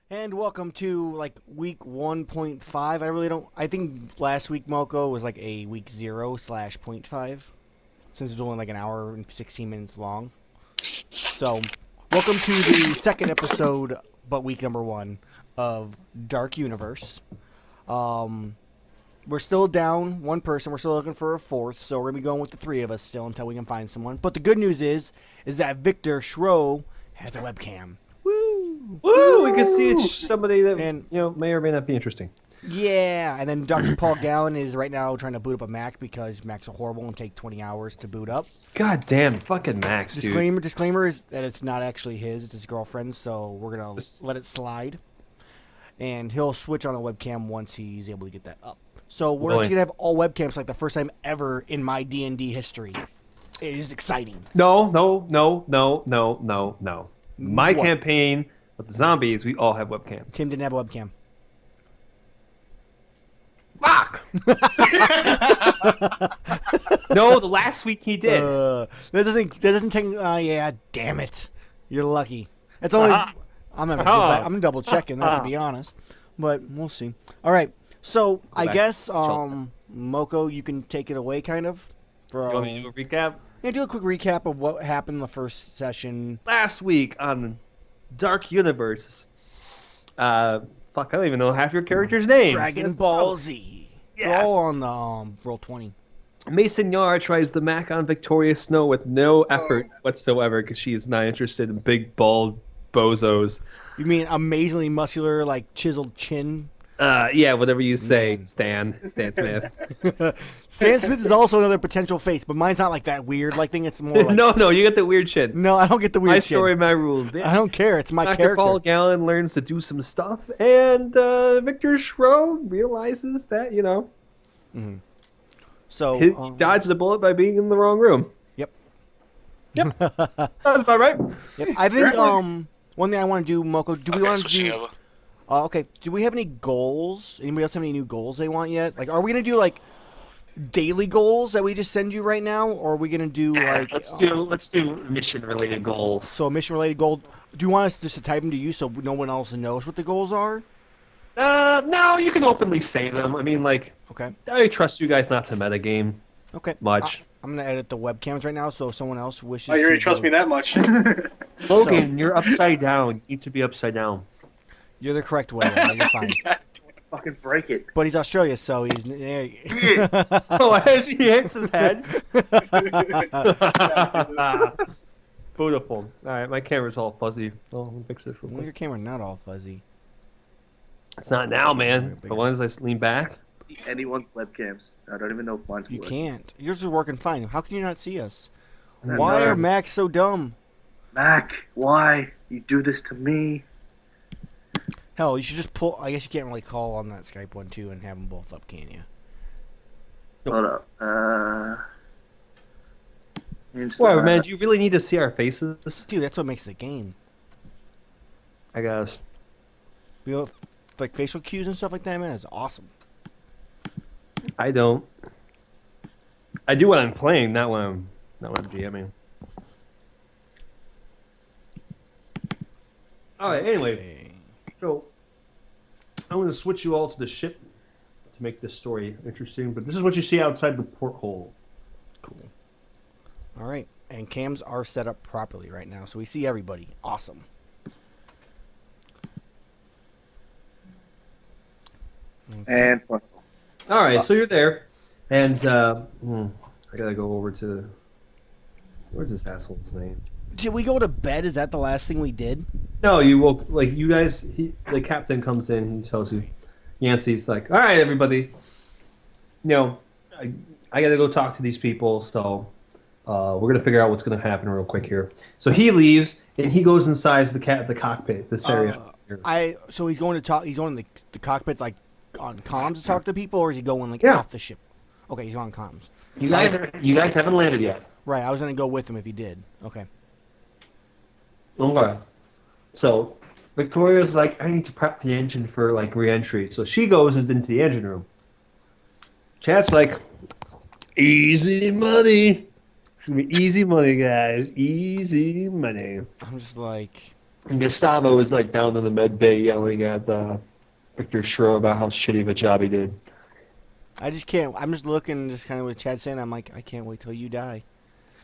And welcome to week 1.5. I think last week Moko was like a week 0/.5 since it's only like an hour and 16 minutes long. So, welcome to the second episode, but week number 1 of Dark Universe. We're still down one person. We're still looking for a fourth, so we're gonna be going with the three of us still until we can find someone. But the good news is that Victor Schro has a webcam. Woo! Woo! We can see it's somebody that And may or may not be interesting. yeah, and then Dr. Paul Gallen is right now trying to boot up a Mac because Macs are horrible and take 20 hours to boot up. God damn, fucking Max, dude. Disclaimer is that it's not actually it's his girlfriend's, so we're gonna let it slide. And he'll switch on a webcam once he's able to get that up. So we're actually gonna have all webcams like the first time ever in my D&D history. It is exciting. No. My What? campaign with the zombies, we all have webcams. Tim didn't have a webcam. Fuck! No, the last week he did. That doesn't take. Yeah, damn it. You're lucky. It's only. I'm gonna double checking that to be honest, but we'll see. All right. So I back. guess Moko, you can take it away, kind of. You want me to do a recap? Yeah, do a quick recap of what happened in the first session. Last week on Dark Universe, fuck, I don't even know half your characters' names. Dragon Ball Z. Yes. They're all on the Roll20. Mason Yar tries the Mac on Victoria Snow with no effort whatsoever because she is not interested in big, bald bozos. You mean amazingly muscular, like chiseled chin? Yeah, whatever you say, Man. Stan Smith. Stan Smith is also another potential face, but mine's not like that weird thing. It's more like No, you get the weird shit. No, I don't get the weird My shit. story, my rules, bitch. I don't care. It's my Dr. character. Paul Gallen learns to do some stuff, and Victor Schro realizes that, So he dodged a bullet by being in the wrong room. Yep. That's about right. Yep. I think one thing I want to do, Moko. Do we want to switching do? over. Okay. Do we have any goals? Anybody else have any new goals they want yet? Like, are we gonna do daily goals that we just send you right now, or are we gonna do let's do mission related goals. so a mission related goal? Do you want us just to type them to you so no one else knows what the goals are? No, you can openly say them. I mean, Okay. I trust you guys not to metagame Okay. much. I'm gonna edit the webcams right now, so if someone else wishes. Oh, you already to trust go- me that much? Logan, you're upside down. You need to be upside down. You're the correct way. Yeah, you're fine. Fucking break it. But he's Australia, so he's. Oh, as he hits his head. Beautiful. All right, my camera's all fuzzy. Oh, let me fix this real Well, your quick. camera not all fuzzy. It's not now, man. The ones I lean back. Anyone's webcams. I don't even know if mine's You working. can't. Yours is working fine. How can you not see us? I don't Why know. are Macs so dumb? Mac, why? You do this to me? Hell, you should just pull. I guess you can't really call on that Skype one too and have them both up, can you? Hold up. Why, man? Do you really need to see our faces? Dude, that's what makes the game. I guess. You know, like facial cues and stuff like that, man, is awesome. I don't. I do when I'm playing, not when I'm GMing. All right. Anyway, Okay. so I'm going to switch you all to the ship to make this story interesting. But this is what you see outside the porthole. Cool. All right, and cams are set up properly right now, so we see everybody. Awesome. And All right, so you're there, and I gotta go over to where's this asshole's name? Did we go to bed? Is that the last thing we did? No, you woke you guys. The captain comes in. He tells you, Yancey's like, all right, everybody. I gotta go talk to these people. So we're gonna figure out what's gonna happen real quick here. So he leaves and he goes inside the cockpit, this area. So he's going to talk. He's going to the cockpit on comms to talk to people, or is he going Yeah. off the ship? Okay, he's on comms. You guys haven't landed yet. Right, I was gonna go with him if he did. Okay. Okay. So Victoria's like, I need to prep the engine for re-entry. So she goes into the engine room. Chat's like, easy money. It's gonna be easy money, guys. Easy money. I'm just like, And Gustavo is like down in the med bay yelling at Victor Schro about how shitty of a job he did. I just can't. I'm just looking, just kind of with Chad saying, I'm like, I can't wait till you die.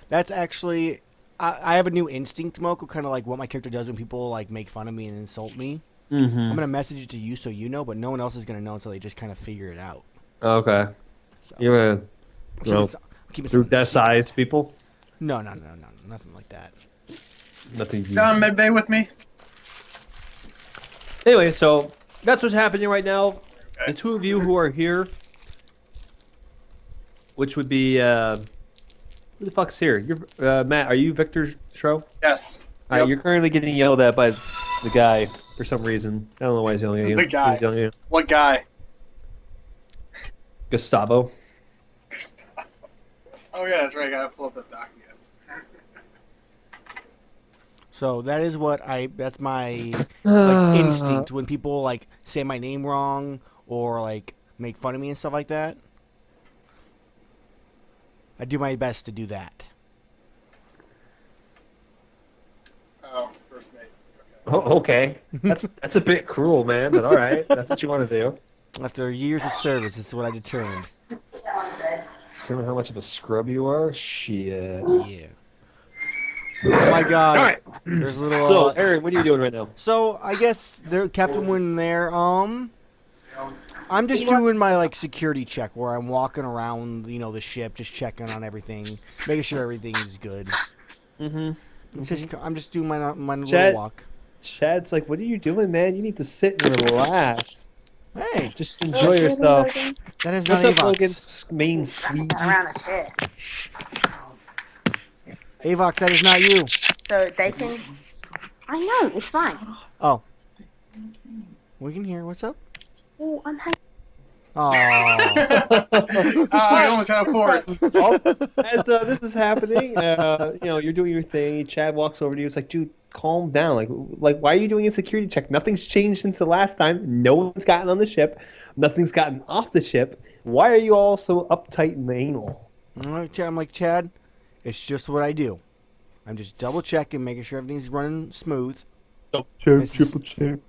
That's actually, I have a new instinct, Moko, kind of like what my character does when people like make fun of me and insult me. Mm-hmm. I'm gonna message it to you so you know, but no one else is gonna know until they just kind of figure it out. Okay. So, You're gonna I'm keeping some- I'm keeping through some death secret. eyes people? No, nothing like that. Nothing. Down medbay with me. Anyway, so that's what's happening right now. Okay. The two of you who are here, which would be who the fuck's here? You're Matt. Are you Victor Schro? Yes. Alright, you're currently getting yelled at by the guy for some reason. I don't know why he's yelling at you. The guy. He's yelling at you. What guy? Gustavo. Oh yeah, that's right. I gotta pull up the document. So that is that's my like instinct when people like say my name wrong or like make fun of me and stuff like that. I do my best to do that. Oh, first mate. Oh, okay. That's a bit cruel, man. But all right, that's what you want to do. After years of service, this is what I determined. Remember how much of a scrub you are? Shit. Yeah. Oh my God. All right. There's a little. So, Aaron, what are you doing right now? So I guess there, Captain Wooden there. I'm just doing my like security check where I'm walking around, the ship, just checking on everything, making sure everything is good. Mm-hmm. I'm just doing my little Chad- walk. Chad's like, what are you doing, man? You need to sit and relax. Hey, Just enjoy yourself. that is not What's up, Avox. Logan? Main squeeze. around a chair Avox, that is not you. so they can. I know it's fine. Oh, we can hear. What's up? Oh, I'm happy. Oh, I almost had a fourth. As this is happening, you're doing your thing. Chad walks over to you. It's like, dude, calm down. Like, why are you doing a security check? Nothing's changed since the last time. No one's gotten on the ship. Nothing's gotten off the ship. Why are you all so uptight and anal? all right, Chad. I'm like Chad. It's just what I do. I'm just double checking, making sure everything's running smooth. Check, This- triple check,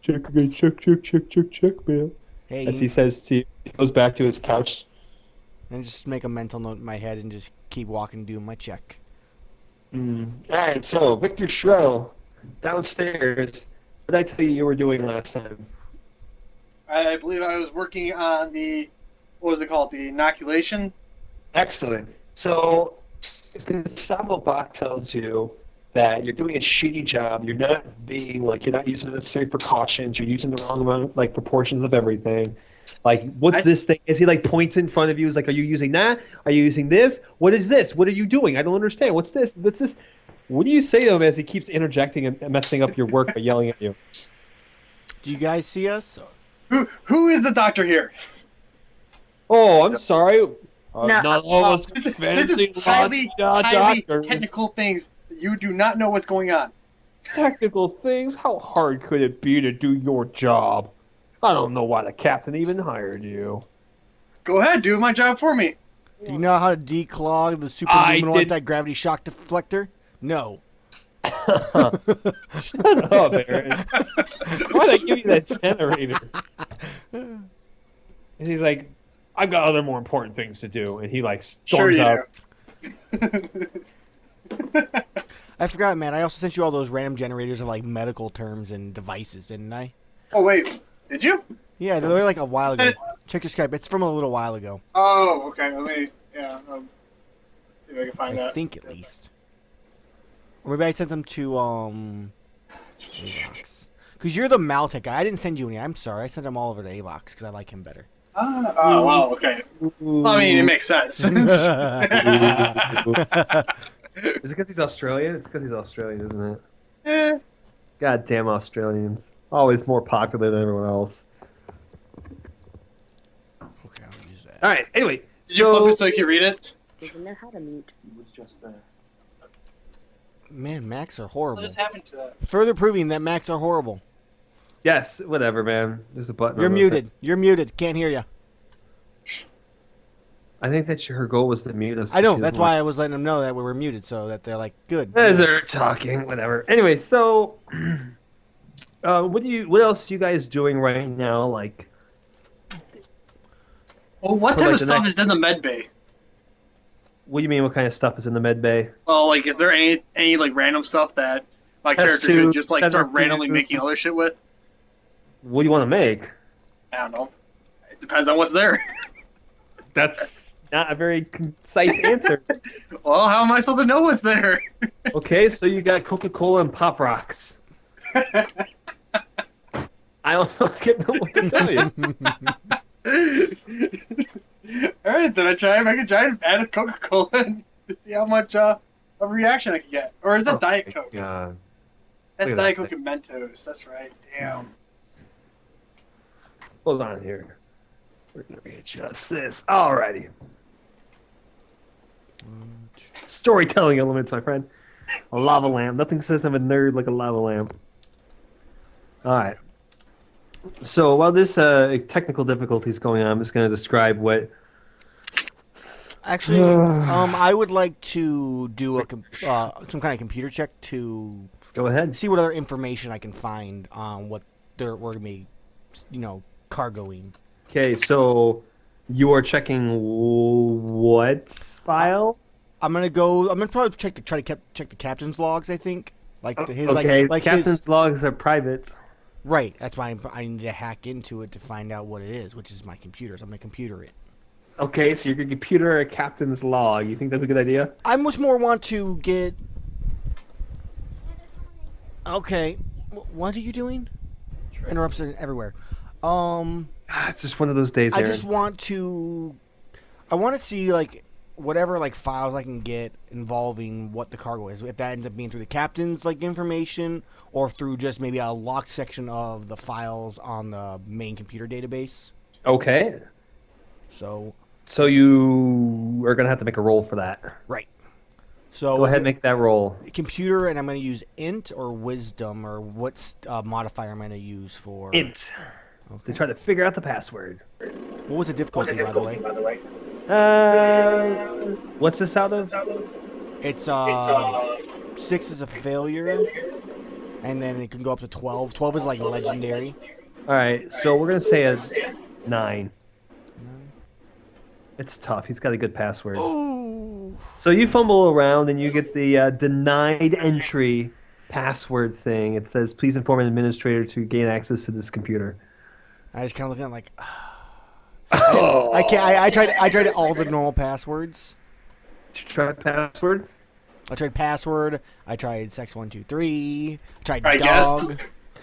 check again, check, man. Hey, As he says to you, he goes back to his couch. and just make a mental note in my head and just keep walking, doing my check. All right, so Victor Schro, downstairs. What did I tell you were doing last time? I believe I was working on what was it called? The inoculation. Excellent. So, if Gustavo Bach tells you that you're doing a shitty job, you're not using the necessary precautions, you're using the wrong amount, proportions of everything. What's this thing? Is he points in front of you? Is are you using that? Are you using this? What is this? What are you doing? I don't understand. What's this? What's this? What do you say to him as he keeps interjecting and messing up your work by yelling at you? Do you guys see us? Who is the doctor here? Oh, I'm sorry. No. Not all of us This fancy is highly doctors. technical things. You do not know what's going on. Technical things? How hard could it be to do your job? I don't know why the captain even hired you. Go ahead, do my job for me. Do you know how to declog the super I luminal did- anti-gravity shock deflector? No. Shut up, Aaron. Why'd I give you that generator? And he's like, I've got other more important things to do. And he Sure storms you out. do. I forgot, man. I also sent you all those random generators of medical terms and devices, didn't I? Oh wait, did you? Yeah, they were a while ago. Check your Skype. It's from a little while ago. Oh, okay. Let me. Yeah. See if I can find I that. think at least. Or maybe I sent them to Avox. Because you're the Maltech guy. I didn't send you any. I'm sorry. I sent them all over to Avox because I like him better. Oh wow. Okay. Well, I mean, it makes sense. Is it because he's Australian? It's because he's Australian, isn't it? Eh. Goddamn Australians. Always more popular than everyone else. Okay, I'll use that. All right, anyway. Did you flip it so you can read it? Didn't know how to mute. Man, Macs are What horrible. just happened to that? Further proving that Macs are horrible. Yes, whatever, man. There's a button. You're on the muted. You're muted. Can't hear you. I think that her goal was to mute us. I know. That's why I was letting them know that we were muted, so that they're like, good. As they're talking, whatever. Anyway, so what else are you guys doing right now? Like, Well, what For, type like, of the stuff next- is in the med bay? what do you mean? What kind of stuff is in the med bay? Well, like, is there any like random stuff that my Test character could tube, just like start setup randomly tube. making other shit with? What do you want to make? I don't know. It depends on what's there. That's not a very concise answer. Well, how am I supposed to know what's there? Okay, so you got Coca-Cola and Pop Rocks. I don't fucking know what to tell you. All right, then I try and make a giant fan of Coca-Cola and to see how much of a reaction I can get. Or is that Diet Coke? God. That's look at Diet that Coke and Mentos. That's right. Damn. Hold on here. We're gonna readjust this. Alrighty. Storytelling elements, my friend. A lava lamp. Nothing says I'm a nerd like a lava lamp. Alright. So while this technical difficulty is going on, I'm just going to describe what... Actually, I would like to do some kind of computer check to Go ahead. see what other information I can find on what we're going to be, cargoing. Okay, so you are checking what file? I'm gonna probably try to check the captain's logs. I think his Okay, like captain's his logs are private. right. That's why I need to hack into it to find out what it is, which is my computer. So I'm gonna computer it. Okay, so you're going to computer a captain's log. You think that's a good idea? I much more want to get. Okay, what are you doing? Interruptions everywhere. It's just one of those days, I Aaron. just want to. I want to see whatever files I can get involving what the cargo is. If that ends up being through the captain's information or through just maybe a locked section of the files on the main computer database. Okay. So you are going to have to make a roll for that. right. So Go ahead and make that roll. computer, and I'm going to use int or wisdom, or what modifier I'm going to use for Int. Okay. To try to figure out the password. What was the difficulty, by the way? What's this out of? It's 6 is a failure, and then it can go up to 12. 12 is legendary. All right, so we're gonna say a 9. It's tough. He's got a good password. Oh. So you fumble around and you get the denied entry password thing. It says, "Please inform an administrator to gain access to this computer." I just kind of looking at I can't. I tried all the normal passwords. Did you try password? I tried password. I tried sex123. I tried I dog. guessed.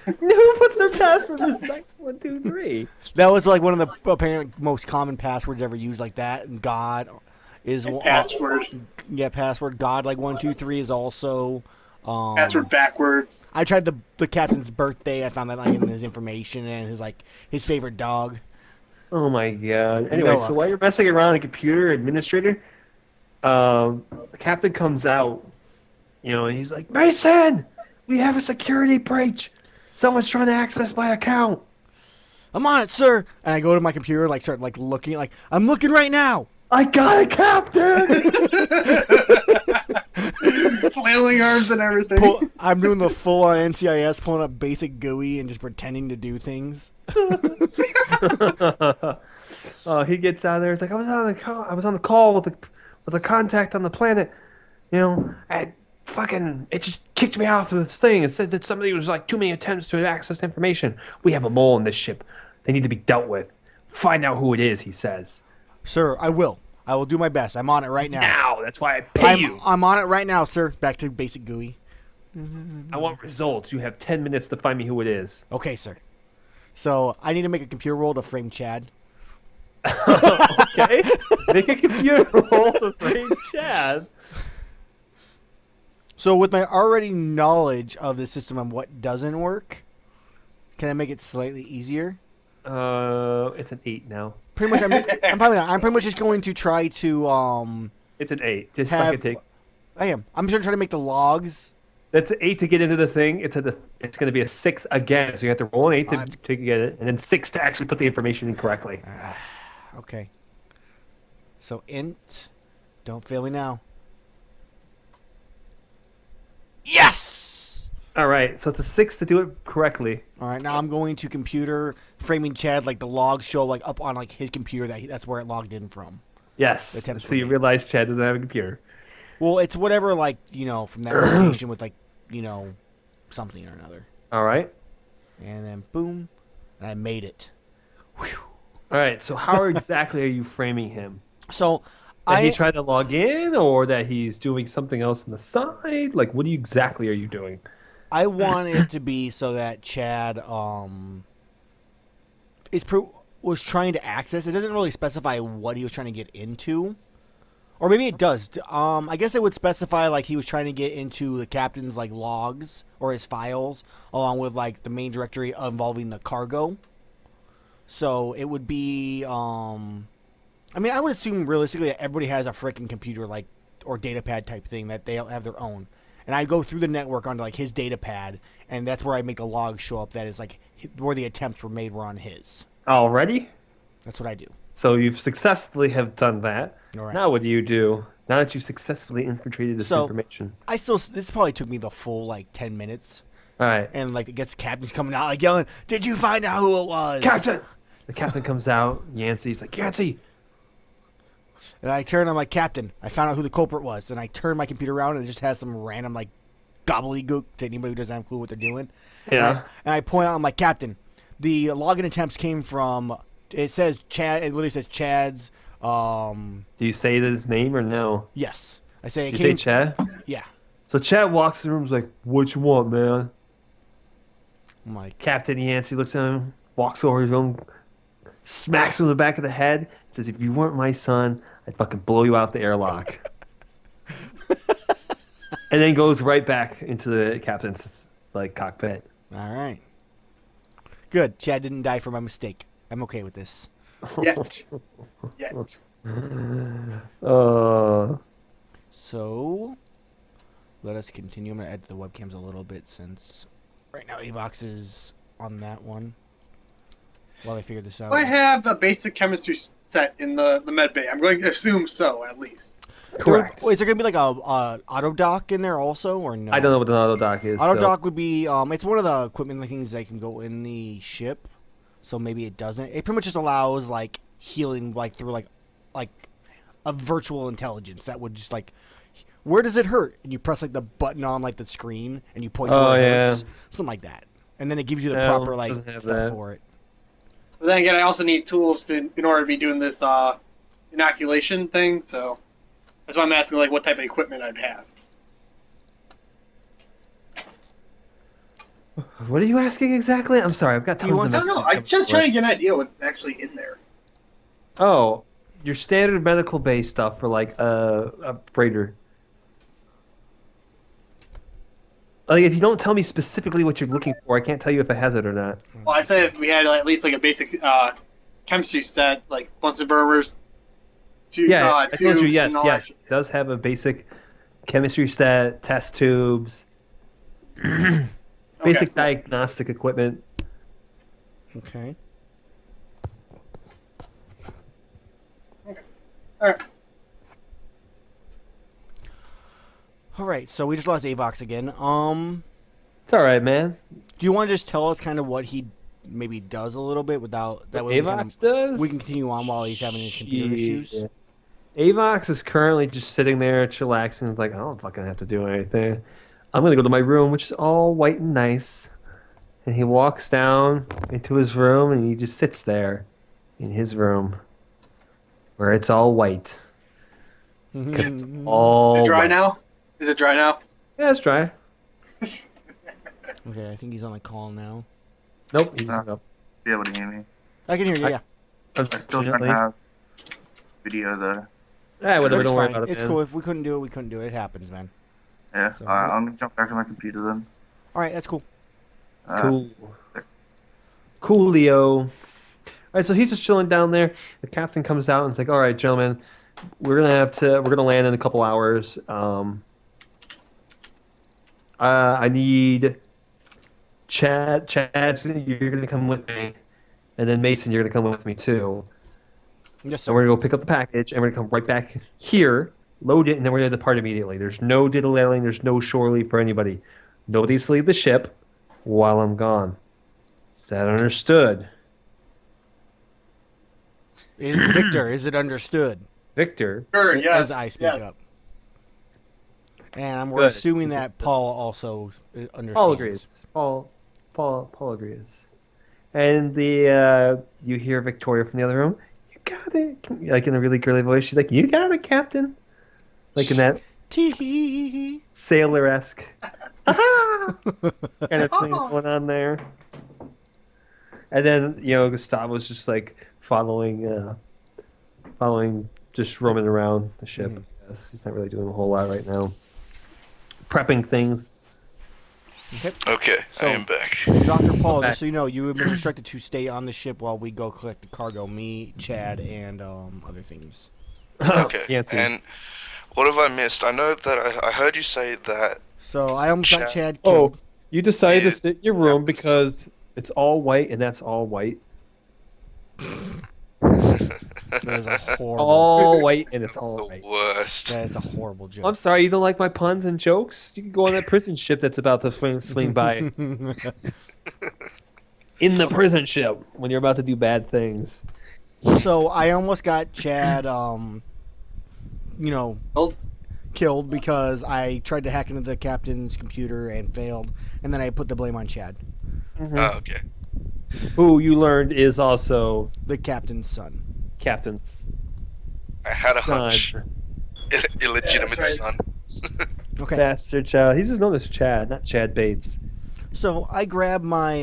Who puts their password in sex123? That was one of the apparently most common passwords ever used like that. And God is one. Password. Yeah, password. God 123 is also. Password backwards. I tried the captain's birthday. I found that in his information and his favorite dog. Oh my god. Anyway, Noah. so while you're messing around a computer administrator, the captain comes out, and he's like, "Mason, we have a security breach. Someone's trying to access my account." I'm on it, sir. And I go to my computer, start looking, I'm looking right now. I got it, Captain! Flailing arms and everything. I'm doing the full on NCIS, pulling up basic GUI and just pretending to do things. He gets out there. It's like, I was on the call with a contact on the planet. And it just kicked me off of this thing. It said that somebody was too many attempts to access information. We have a mole on this ship. They need to be dealt with. Find out who it is, he says. Sir, I will. I will do my best. I'm on it right now. Now, that's why I pay you. I'm on it right now, sir. Back to basic GUI. I want results. You have 10 minutes to find me who it is. Okay, sir. So I need to make a computer roll to frame Chad. Okay. Make a computer roll to frame Chad. So with my already knowledge of the system and what doesn't work, can I make it slightly easier? It's an 8 now. Pretty much, I'm probably not. I'm pretty much just going to try to It's an 8. Just have. fucking take. I am. I'm just gonna try to make the logs. That's an 8 to get into the thing. It's going to be a 6 again. So you have to roll an 8 to get it, and then 6 to actually put the information in correctly. Okay. So int, don't fail me now. Yes! All right, so it's a 6 to do it correctly. All right, now I'm going to computer framing Chad, like the logs show like up on like his computer that's where it logged in from. Yes. The attempts So were you made. realize Chad doesn't have a computer. Well, it's whatever like, from that location with like, something or another. All right. And then boom, and I made it. Whew. All right. So how exactly are you framing him? So That he tried to log in, or that he's doing something else on the side? Like, what exactly are you doing? I want it to be so that Chad was trying to access. It doesn't really specify what he was trying to get into, or maybe it does. I guess it would specify like he was trying to get into the captain's like logs or his files, along with like the main directory involving the cargo. So it would be. I mean, I would assume realistically that everybody has a freaking computer like or data pad type thing that they don't have their own. And I go through the network onto like his data pad, and that's where I make the logs show up. That is like where the attempts were made were on his. Already? That's what I do. So you've successfully have done that. All right. Now what do you do? Now that you've successfully infiltrated this information. This probably took me the full like 10 minutes, All right. and like it gets captains coming out like yelling, "Did you find out who it was?" Captain! The captain comes out. Yancey's like, Yancey! And I turn, I'm like, "Captain, I found out who the culprit was." And I turn my computer around, and it just has some random like gobbledygook to anybody who doesn't have a clue what they're doing. Yeah. And I point out, I'm like, "Captain, the login attempts came from." It says Chad. It literally says Chad's. Do you say his name or no? Yes, I say it Do you say came. Chad? Yeah. So Chad walks in the room, is like, what you want, man? I'm like, Captain Yancey looks at him, walks over his own, smacks him in the back of the head, says, if you weren't my son, I'd fucking blow you out the airlock. And then goes right back into the captain's like cockpit. all right, good. Chad didn't die for my mistake. I'm okay with this. Yet. So, let us continue. I'm gonna edit the webcams a little bit since right now Avox is on that one. While I figure this out. I have a basic chemistry set in the med bay. I'm going to assume so, at least. Correct. Is there gonna be like a auto dock in there also, or no? I don't know what an auto dock is. Auto so- dock would be it's one of the equipment things that can go in the ship. So maybe it doesn't. It pretty much just allows like healing like through like a virtual intelligence that would just like, where does it hurt? And you press like the button on like the screen and you point to Oh, where it yeah. hurts. Something like that. And then it gives you the No, proper like doesn't have stuff that. for it. But then again, I also need tools in order to be doing this inoculation thing, so that's why I'm asking like what type of equipment I'd have. What are you asking exactly? I'm sorry, I've got tons You of want- No, messages I'm coming just through. trying to get an idea what's actually in there. Oh, your standard medical bay stuff for like a freighter. Like, if you don't tell me specifically what you're looking for, I can't tell you if it has it or not. Well, I said if we had at least like a basic chemistry set, like Bunsen burners, Yeah, I told you, tubes, yes, and all yes. that. It does have a basic chemistry set, test tubes, basic diagnostic equipment. Okay. All right. All right. So we just lost Avox again. It's all right, man. Do you want to just tell us kind of what he maybe does a little bit without that way Avox does? we can continue on while he's having his computer issues? Yeah. Avox is currently just sitting there chillaxing. It's like, I don't fucking have to do anything. I'm going to go to my room, which is all white and nice. And he walks down into his room, and he just sits there in his room where it's all white. All Is it dry white. now? Is it dry now? Yeah, it's dry. Okay, I think he's on the call now. Nope. He's up. Be able to hear me. I can hear you. Yeah, I still don't Unfortunately. have video though. Yeah, whatever. that's Don't worry fine. about it, It's man. cool. If we couldn't do it, we couldn't do it. It happens, man. Yeah. So- I'm gonna jump back to my computer then. All right, that's cool. Cool. Coolio. All right, so he's just chilling down there. The captain comes out and is like, "All right, gentlemen, we're gonna land in a couple hours. I need Chad. You're gonna come with me, and then Mason, you're gonna come with me too. Yes, And we're sir. gonna go pick up the package, and we're gonna come right back here, load it, and then we're gonna depart immediately. There's no diddle-daddling, there's no shore leave for anybody. Nobody's to leave the ship while I'm gone. Is that understood? Victor, is it understood? Victor? Sure, yes. As I speak yes. up. And we're Good. assuming that Paul also understands. Paul agrees. Paul agrees. And the you hear Victoria from the other room. You got it, like in a really girly voice. She's like, "You got it, Captain." Like in that Tee-hee-hee-hee. sailor-esque kind of thing going on there. And then Gustavo's just like following, just roaming around the ship. Yes, he's not really doing a whole lot right now. Prepping things. Okay, So- I am back. Dr. Paul, Okay. just so you know, you have been instructed to stay on the ship while we go collect the cargo. Me, Chad, and other things. Okay, Fancy. and what have I missed? I know that I heard you say that. So I almost got Chad. Chad Oh, killed. you decided to Is sit in your room Captain's- because it's all white and that's all white. That is a horrible. All white and it's That's all the white. worst. That is a horrible joke. I'm sorry, you don't like my puns and jokes? You can go on that prison ship that's about to swing by. In the prison ship when you're about to do bad things. So I almost got Chad, Killed? killed because I tried to hack into the captain's computer and failed, and then I put the blame on Chad, Oh, okay. Who you learned is also the captain's son. Captain's I had a son. hunch. Illegitimate Yeah, that's son. Okay. Bastard child. He's just known as Chad, not Chad Bates. So I grab my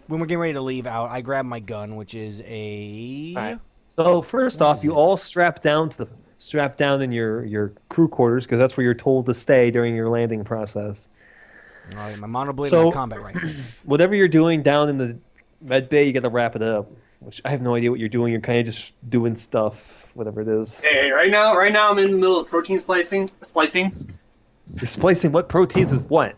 when we're getting ready to leave out, I grab my gun, which is a Alright. So first What off, is you it? all strap down in your crew quarters because that's where you're told to stay during your landing process. all right, my monoblade So- and my combat rifle. Whatever you're doing down in the med bay, you got to wrap it up. Which I have no idea what you're doing. You're kind of just doing stuff, whatever it is. Hey, right now I'm in the middle of protein splicing. You're splicing what proteins with what?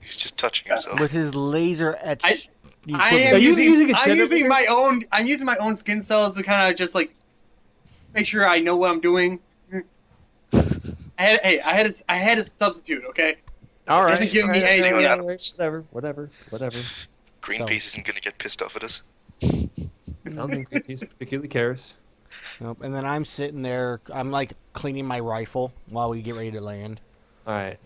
He's just touching himself. With his laser etch. I equipment. am Are you using, using a I'm generator? using my own. I'm using my own skin cells to kind of just like make sure I know what I'm doing. I had a substitute. Okay. All right. Doesn't give me all right, anything all right, else. Whatever. Greenpeace isn't gonna get pissed off at us. I don't think Greenpeace particularly cares. Nope. And then I'm sitting there. I'm like cleaning my rifle while we get ready to land. All right.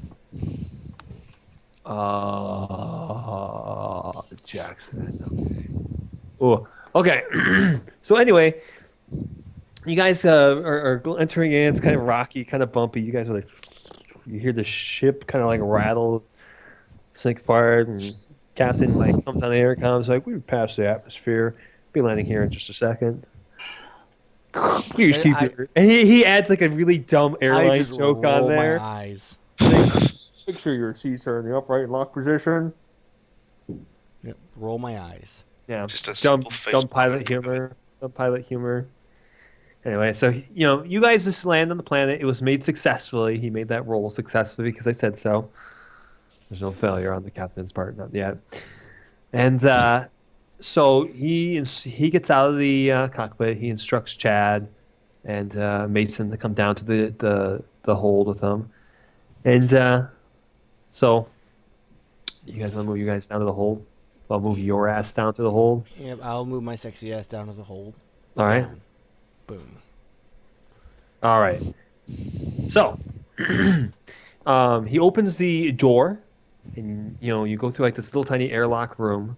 Jackson. Okay. Oh, okay. So anyway, you guys are entering in. It's kind of rocky, kind of bumpy. You guys are like, you hear the ship kind of like rattle, sink apart, and captain like comes on the intercom. Like, we've passed the atmosphere. Be landing here in just a second. Please keep your. And he adds like a really dumb I airline just joke roll on there. my eyes. Make sure your seats are in the upright lock position. Yep, roll my eyes. Yeah, Just a dumb, simple face dumb pilot palm comment. humor. Dumb pilot humor. Anyway, so you guys just land on the planet. It was made successfully. He made that roll successfully because I said so. There's no failure on the captain's part, not yet. And so he gets out of the cockpit. He instructs Chad and Mason to come down to the hold with him. And so you guys want to move you guys down to the hold? I'll move your ass down to the hold. Yep, I'll move my sexy ass down to the hold. All right. Down. Boom. All right. So he opens the door, and you go through like this little tiny airlock room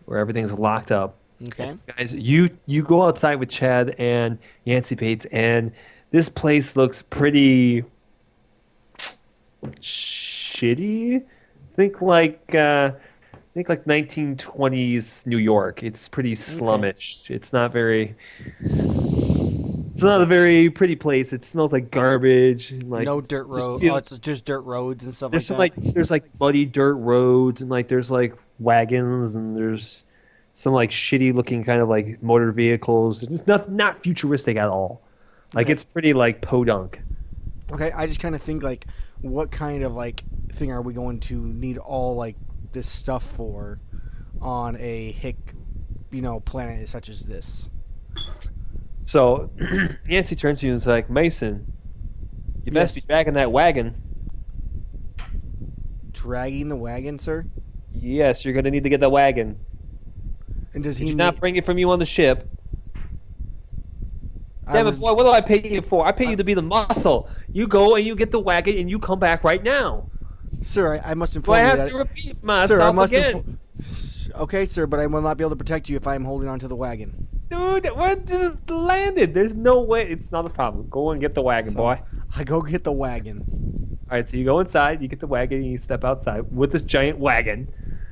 where everything's locked up. Okay. Guys, you go outside with Chad and Yancey Bates, and this place looks pretty shitty. Think like 1920s New York. It's pretty slummish. It's not a very pretty place. It smells like garbage. And like No dirt road. feels- Oh, it's just dirt roads and stuff there's some like that. there's like muddy dirt roads and like there's like wagons and there's some like shitty looking kind of like motor vehicles. It's not futuristic at all. Like Okay. it's pretty like podunk. Okay, I just kind of think like, what kind of like thing are we going to need all like this stuff for on a hick planet such as this. So Nancy turns to you and is like, Mason, you best Yes. be dragging that wagon. Dragging the wagon, sir? Yes, you're going to need to get the wagon. And does Did he you not bring it from you on the ship? Damn it, boy, what do I pay you for? I pay you to be the muscle. You go and you get the wagon and you come back right now. Sir, I must Do inform I you have that... to repeat Sir, I myself must again? Okay, sir, but I will not be able to protect you if I am holding onto the wagon. Dude, what just landed? There's no way. It's not a problem. Go and get the wagon, boy. I go get the wagon. All right, so you go inside, you get the wagon, and you step outside with this giant wagon.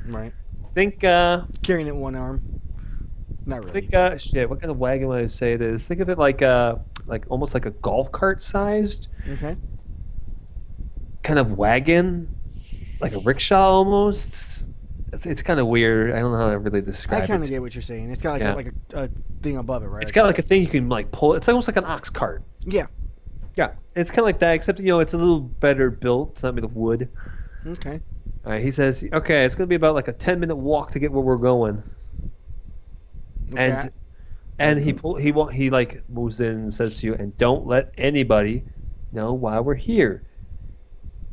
Right. Think, Carrying it in one arm. Not really. shit, what kind of wagon would I say it is? Think of it like almost like a golf cart sized Okay. kind of wagon, like a rickshaw almost. It's kind of weird. I don't know how to really describe I kind it. of get what you're saying. It's got like Yeah. a thing above it, right? It's got like a thing you can like pull. It's almost like an ox cart. Yeah. Yeah, it's kind of like that, except it's a little better built. It's not made of wood. Okay. All right, he says, okay, it's gonna be about like a 10-minute walk to get where we're going. Okay. And he like moves in and says to you, and don't let anybody know why we're here.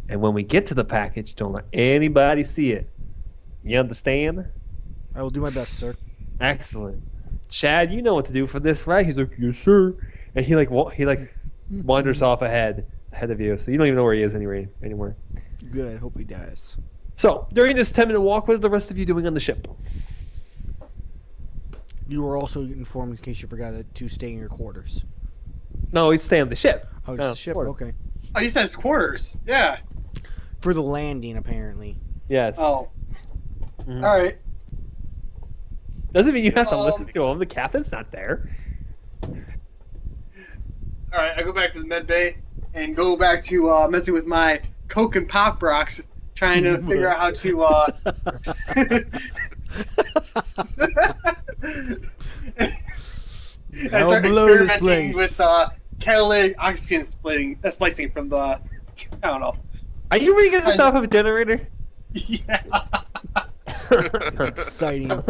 And when we get to the package, don't let anybody see it. You understand? I will do my best, sir. Excellent. Chad, you know what to do for this, right? He's like, yes, sir. And he wanders off ahead of you, so you don't even know where he is anymore. Good. Hope he dies. So during this 10-minute walk, what are the rest of you doing on the ship? You were also informed, in case you forgot, to stay in your quarters. No, he'd stay on the ship. Oh, it's No, the ship. quarters. Okay. Oh, you said it's quarters. Yeah. For the landing, apparently. Yes. Oh. Mhm. All right. Doesn't mean you have to listen to him. The captain's not there. All right. I go back to the med bay and go back to messing with my Coke and Pop Rocks, trying to figure out how to. I I'll start blow this experimenting place. with catalytic oxygen splicing from the. I don't know. Are you rigging this off of a generator? Yeah. It's exciting.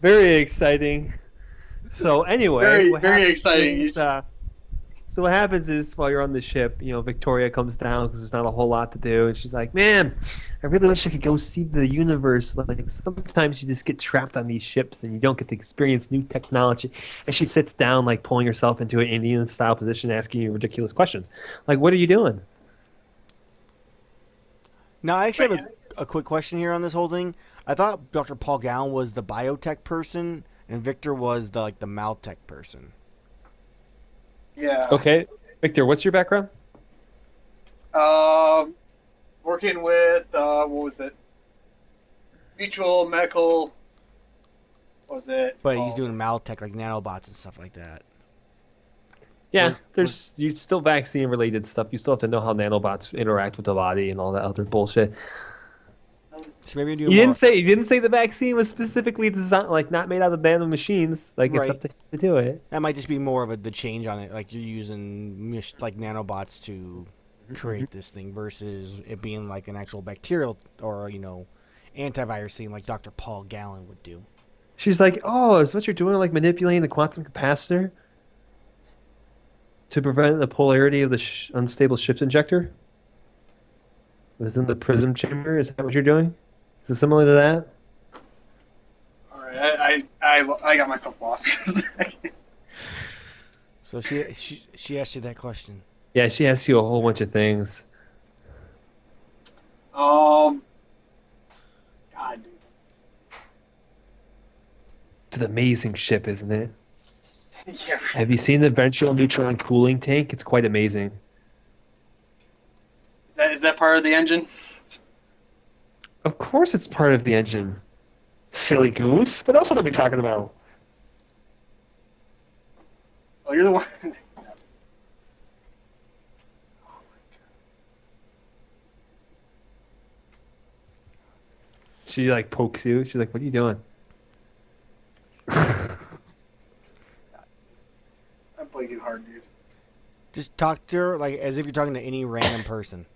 Very exciting. So anyway, Very, what very happens exciting. is, so what happens is while you're on the ship, Victoria comes down because there's not a whole lot to do, and she's like, "Man, I really wish I could go see the universe. Like sometimes you just get trapped on these ships and you don't get to experience new technology." And she sits down, like pulling herself into an Indian-style position, asking you ridiculous questions, like, "What are you doing?" Now, I actually have a quick question here on this whole thing. I thought Dr. Paul Gowan was the biotech person, and Victor was the Maltech person. Yeah. Okay, Victor, what's your background? Working with what was it? Mutual Medical. What was it? But he's called? doing Maltech, like nanobots and stuff like that. Yeah, there's you still vaccine-related stuff. You still have to know how nanobots interact with the body and all that other bullshit. So maybe You didn't say the vaccine was specifically designed, like not made out of nano machines. Like Right. it's up to him to do it. That might just be more of the change on it. Like you're using nanobots to create this thing versus it being like an actual bacterial or antivirus thing like Dr. Paul Gowan would do. She's like, "Oh, is what you're doing like manipulating the quantum capacitor to prevent the polarity of the unstable shift injector within the prism chamber? Is that what you're doing? Is it similar to that?" All right. I got myself lost for a second. So she asked you that question. Yeah, she asks you a whole bunch of things. God, dude. It's an amazing ship, isn't it? Yeah. Have you seen the ventral neutron cooling tank? It's quite amazing. Is that part of the engine? Of course it's part of the engine. Silly goose. What else would I be talking about? Oh, you're the one. She like pokes you. She's like, "What are you doing?" I'm playing too hard, dude. Just talk to her like as if you're talking to any random person.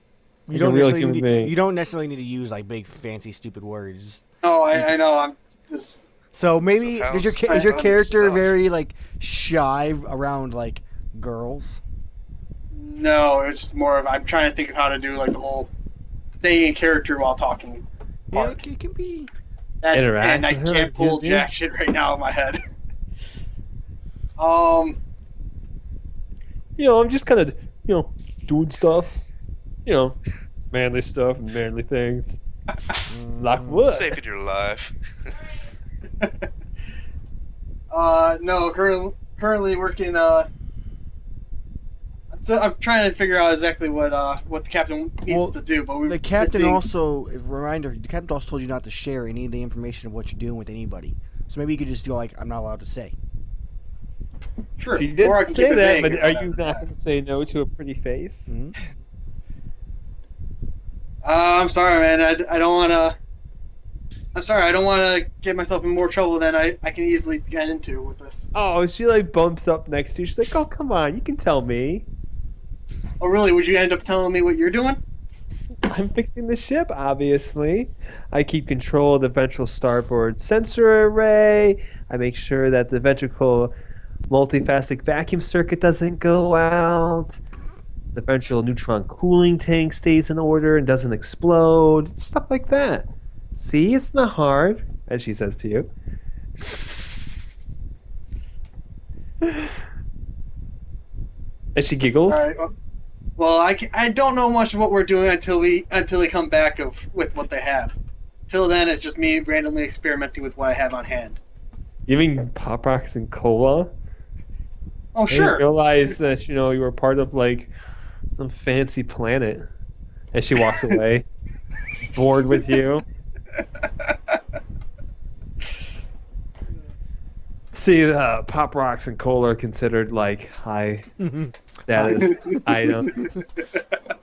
Like a real human being. You don't necessarily need to use like big fancy stupid words. I know. I'm just. So maybe So is your how's- is your I character understand. very like shy around like girls? No, it's more of I'm trying to think of how to do like the whole staying in character while talking Yeah, part. it can be. Interact And I with her, can't pull excuse me? jack shit right now in my head. I'm just kind of, doing stuff. Manly stuff and manly things. Like what? Saving your life. No, currently working. So I'm trying to figure out exactly what the captain needs Well, to do, but we The captain missing- also, a reminder, the captain also told you not to share any of the information of what you're doing with anybody. So maybe you could just go like, I'm not allowed to say. Sure. She did or I can say keep it that, vague but or are whatever. you not going to say no to a pretty face? Hmm? I'm sorry, man. I don't want to. I'm sorry. I don't want to get myself in more trouble than I can easily get into with this. Oh, she like bumps up next to you. She's like, "Oh, come on, you can tell me. Oh, really? Would you end up telling me what you're doing? I'm fixing the ship, obviously. I keep control of the ventral starboard sensor array. I make sure that the ventricle multifaceted vacuum circuit doesn't go out. The ventral neutron cooling tank stays in order and doesn't explode. Stuff like that. See, it's not hard," as she says to you. As she giggles. All right. Well, I don't know much of what we're doing until they come back with what they have. Till then, it's just me randomly experimenting with what I have on hand. You mean Pop Rocks and Cola? Oh, I didn't sure. realize that you were part of like some fancy planet. As she walks away, bored with you. See, Pop Rocks and Cola are considered like high status items.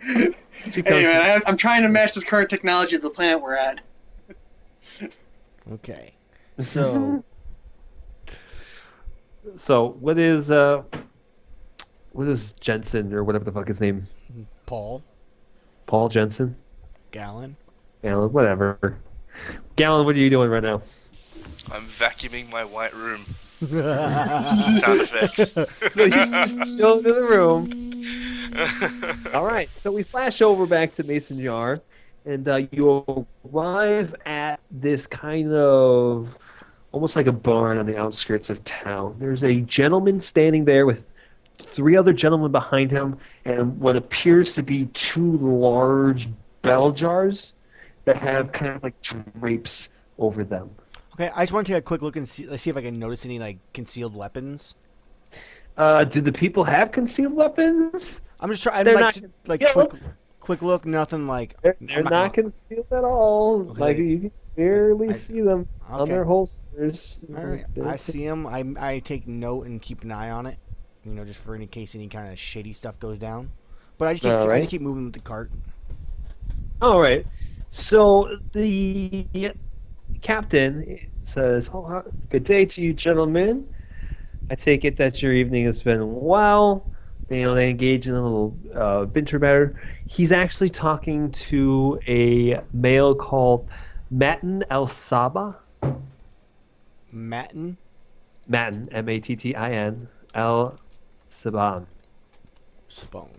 She Hey, comes man, from- I'm trying to match this current technology of the planet we're at. Okay. So, So what is Jensen or whatever the fuck his name? Paul, Paul Jensen? Gallon. Gallon, whatever. Gallon, what are you doing right now? I'm vacuuming my white room. Sound effects. So you just chill into the room. All right, so we flash over back to Mason Jar, and you arrive at this kind of almost like a barn on the outskirts of town. There's a gentleman standing there with 3 other gentlemen behind him, and what appears to be 2 large bell jars that have kind of like drapes over them. Okay, I just want to take a quick look and see if I can notice any like concealed weapons. Do the people have concealed weapons? I'm just trying. They're Like, not like concealed. quick look. Nothing like. They're I'm not gonna- concealed at all. Okay. Like you can barely I- see them on okay. their holsters. All right, I see them. I take note and keep an eye on it. Just for any case any kind of shady stuff goes down. But I just keep, All I right. just keep moving with the cart. All right. So the captain says, "Oh, good day to you, gentlemen. I take it that your evening has been well. They engage in a little banter matter." He's actually talking to a male called Matin El Saba. Matin. Matin, Mattin, El Saban. Spawn.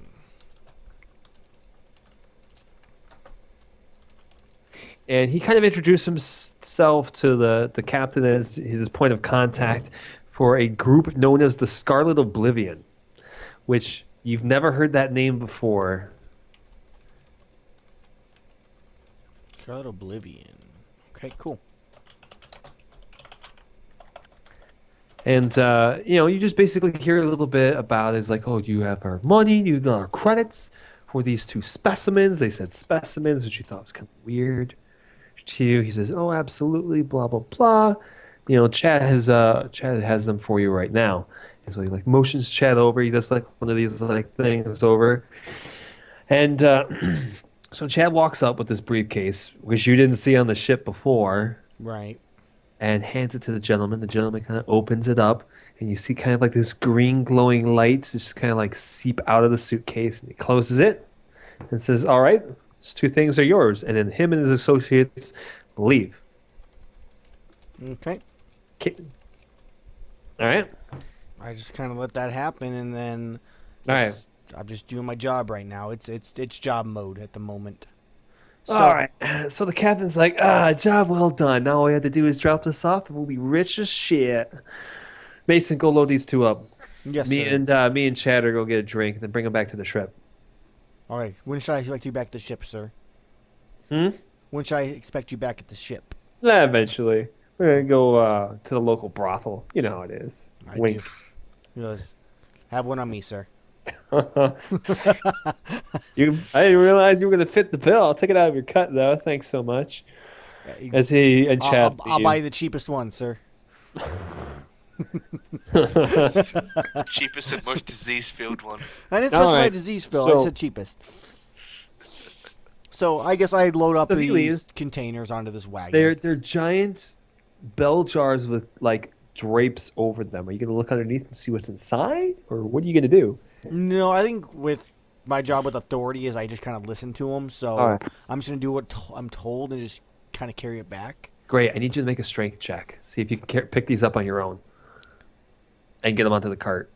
And he kind of introduced himself to the captain as his point of contact for a group known as the Scarlet Oblivion, which you've never heard that name before. Scarlet Oblivion. Okay, cool. And you just basically hear a little bit about it. It's like, oh, you have our money, you got our credits for these 2 specimens. They said specimens, which you thought was kind of weird. To you, he says, "Oh, absolutely, blah blah blah." Chad has them for you right now. And so he like motions Chad over. He does like one of these like things over, and so Chad walks up with this briefcase, which you didn't see on the ship before, Right. and hands it to the gentleman. The gentleman kind of opens it up, and you see kind of like this green glowing light just kind of like seep out of the suitcase, and he closes it and says, "All right, these 2 things are yours." And then him and his associates leave. Okay. All right. I just kind of let that happen, and then All right. I'm just doing my job right now. It's job mode at the moment. So, All right. So the captain's like, job well done. Now all we have to do is drop this off, and we'll be rich as shit. Mason, go load these two up. Yes, me sir. and me and Chad are go get a drink, and then bring them back to the ship. All right. When should I expect you back at the ship, sir? Hmm. When should I expect you back at the ship? Yeah, eventually. We're gonna go to the local brothel. You know how it is. I Wink. Yes. Have one on me, sir. I didn't realize you were gonna fit the bill. I'll take it out of your cut though. Thanks so much. As he and Chad. I'll buy the cheapest one, sir. Cheapest and most disease-filled one. I didn't All specify right. disease, Phil. I So- said cheapest. So I guess I load up So he these leaves. containers onto this wagon. They're giant bell jars with like drapes over them. Are you gonna look underneath and see what's inside, or what are you gonna do? No, I think with my job with authority is I just kind of listen to them. So All right. I'm just gonna do what I'm told and just kind of carry it back. Great. I need you to make a strength check. See if you can pick these up on your own and get them onto the cart.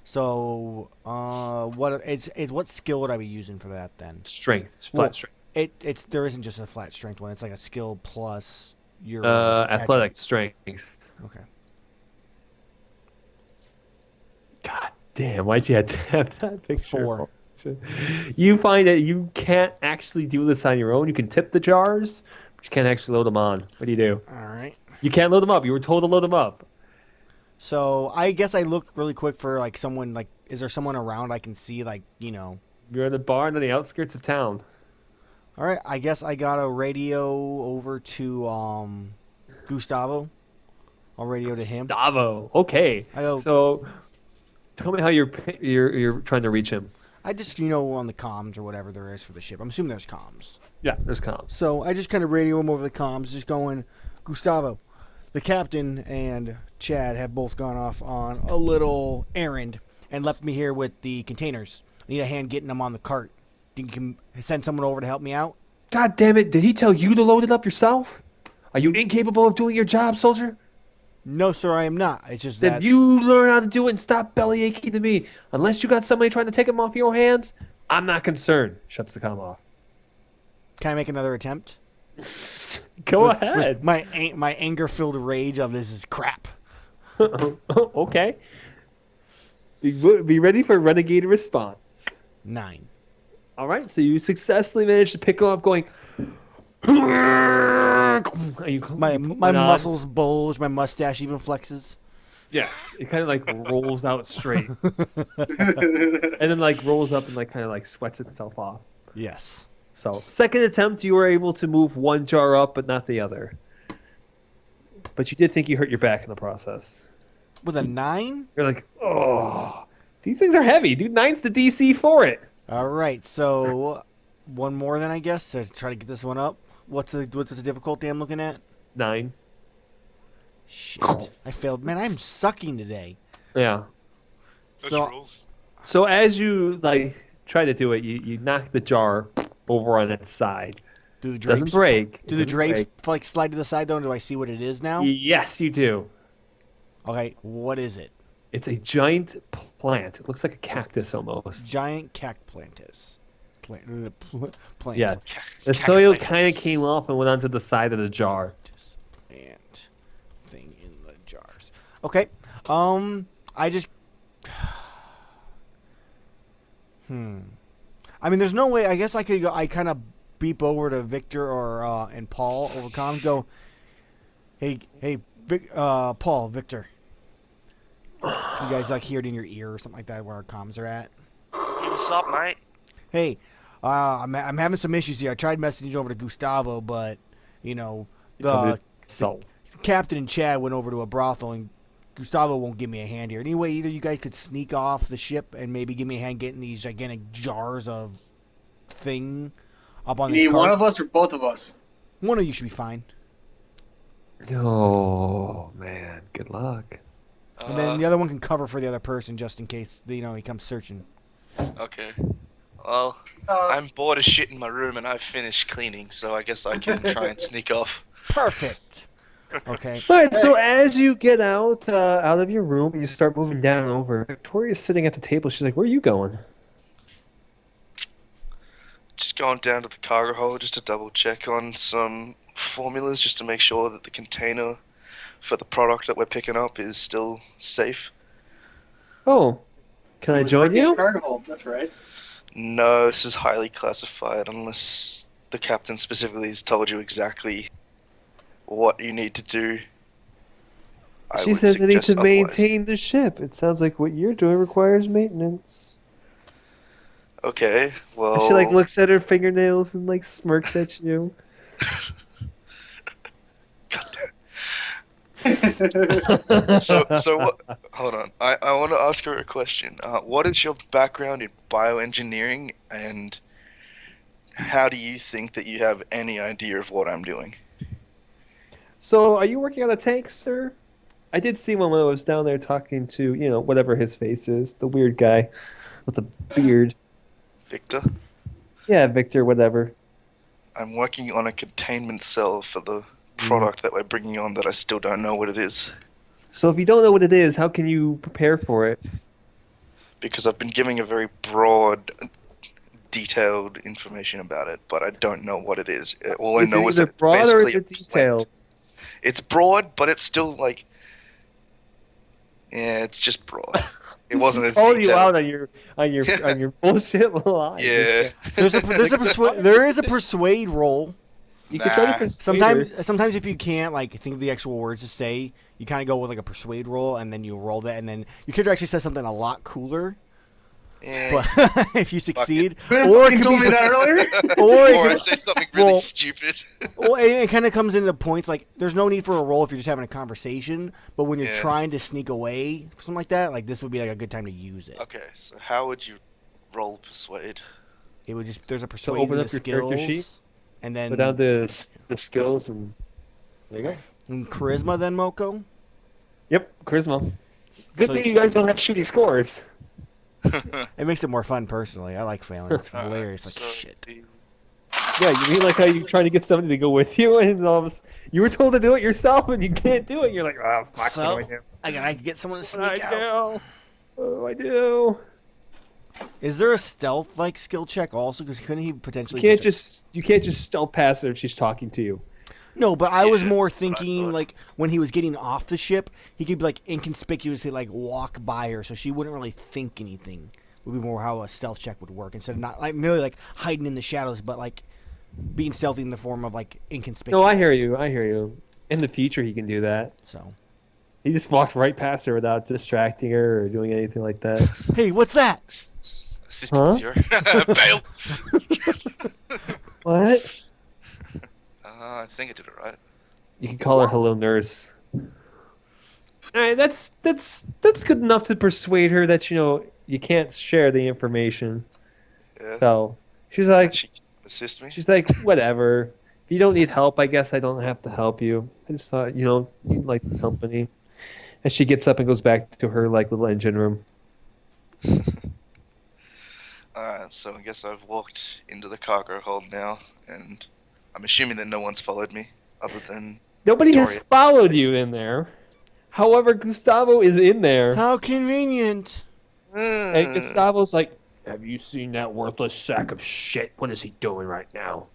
So what skill would I be using for that then? Strength. It's flat Well, strength. there isn't just a flat strength one. It's like a skill plus your Athletic strength. Okay. God damn, why'd you have to have that picture? 4. You find that you can't actually do this on your own. You can tip the jars, but you can't actually load them on. What do you do? All right. You can't load them up. You were told to load them up. So I guess I look really quick for like someone like is there someone around I can see like You're in the barn on the outskirts of town. All right, I guess I got a radio over to Gustavo. I'll radio to him. Gustavo. Okay. I go, So, tell me how you're trying to reach him. I just on the comms or whatever there is for the ship. I'm assuming there's comms. Yeah, there's comms. So I just kind of radio him over the comms, just going, Gustavo, the captain and Chad have both gone off on a little errand and left me here with the containers. I need a hand getting them on the cart. You can send someone over to help me out? God damn it! Did he tell you to load it up yourself? Are you incapable of doing your job, soldier? No, sir, I am not. It's just Then that you learn how to do it and stop belly aching to me. Unless you got somebody trying to take them off your hands, I'm not concerned. Shuts the comm off. Can I make another attempt? Go With ahead. my anger-filled rage of this is crap. Okay. Be ready for a renegade response. 9. All right, so you successfully managed to pick him up going. My muscles bulge, my mustache even flexes. Yes, it kind of like rolls out straight, and then like rolls up and like kind of like sweats itself off. Yes. So second attempt, you were able to move one jar up, but not the other. But you did think you hurt your back in the process. With a 9? You're like, oh, these things are heavy, dude. 9's the DC for it. All right, so one more then I guess to try to get this one up. What's the difficulty I'm looking at? 9. Shit, I failed. Man, I'm sucking today. Yeah. So So as you like try to do it, you knock the jar over on its side. do the drapes Doesn't break. Do It the doesn't drapes break. like slide to the side though? And do I see what it is now? Yes, you do. Okay, what is it? It's a giant plant. It looks like a cactus almost. Giant cactplantus. Plant. Yes. The soil kind of came off and went onto the side of the jar. Plant thing in the jars. Okay. I just. I mean, there's no way. I guess I could go. I kind of beep over to Victor or and Paul over comms. Go. Hey, Paul, Victor. You guys like hear it in your ear or something like that where our comms are at. What's up, mate? Hey, I'm having some issues here. I tried messaging over to Gustavo, but the So captain and Chad went over to a brothel, and Gustavo won't give me a hand here. Anyway, either you guys could sneak off the ship and maybe give me a hand getting these gigantic jars of thing up on You this need cart. one of us or both of us? One of you should be fine. Oh man, good luck. And then the other one can cover for the other person just in case he comes searching. Okay. Well, I'm bored as shit in my room and I've finished cleaning, so I guess I can try and sneak off. Perfect. Okay. But so as you get out of your room and you start moving down over, Victoria's sitting at the table. She's like, "Where are you going?" Just going down to the cargo hold just to double check on some formulas, just to make sure that the container for the product that we're picking up is still safe. Oh, can I join you? Cargo hold. That's right. No, this is highly classified unless the captain specifically has told you exactly what you need to do. She says I need to maintain the ship. It sounds like what you're doing requires maintenance. Okay, well. She like looks at her fingernails and like smirks at you. So what? Hold on. I want to ask her a question. What is your background in bioengineering, and how do you think that you have any idea of what I'm doing? So, are you working on a tank, sir? I did see one when I was down there talking to, whatever his face is, the weird guy with the beard. Victor? Yeah, Victor, whatever. I'm working on a containment cell for the product that we're bringing on that I still don't know what it is. So if you don't know what it is, how can you prepare for it? Because I've been giving a very broad, detailed information about it, but I don't know what it is. All I know is that it's broad or basically is it detailed? It's broad, but it's still like... Yeah, it's just broad. It wasn't as Called detailed. you out on your bullshit lie. Yeah. There is a persuade roll. You can try to persuade her. Sometimes if you can't think of the actual words to say, you kind of go with like a persuade roll, and then you roll that, and then your character actually says something a lot cooler. But if you succeed, or you told me that earlier. Or I say something really stupid. Well, it kind of comes into points like there's no need for a roll if you're just having a conversation, but when you're trying to sneak away, something like that, like this would be like a good time to use it. Okay, so how would you roll persuade? It would just there's a persuade open in up the your character sheet, skills, and then go down the skills, and there you go. And charisma, then Moko. Yep, charisma. Good thing you guys don't have shitty scores. It makes it more fun personally. I like failing. It's hilarious. Like shit. Yeah, you mean like how you trying to get somebody to go with you, and all of a sudden, you were told to do it yourself, and you can't do it. You're like, oh fuck, So what do I do? I can get someone to sneak What do I out. do? What do I do? Is there a stealth skill check also? Because couldn't he potentially? You can't just stealth past her if she's talking to you. No, but I was more thinking when he was getting off the ship, he could inconspicuously walk by her, so she wouldn't really think anything. Would be more how a stealth check would work instead of not merely hiding in the shadows, but being stealthy in the form of inconspicuous. No, I hear you. In the future, he can do that. So he just walks right past her without distracting her or doing anything like that. Hey, what's that? Assistant zero. Bail. What? I think I did it right. You can call her hello nurse. All right, that's good enough to persuade her that you can't share the information. Yeah. So she's like, She can assist me. she's like, whatever. If you don't need help, I guess I don't have to help you. I just thought you'd like the company. And she gets up and goes back to her little engine room. Alright, so I guess I've walked into the cargo hold now, and I'm assuming that no one's followed me, other than Nobody has Victoria. followed you in there. However, Gustavo is in there. How convenient. And Gustavo's like, have you seen that worthless sack of shit? What is he doing right now?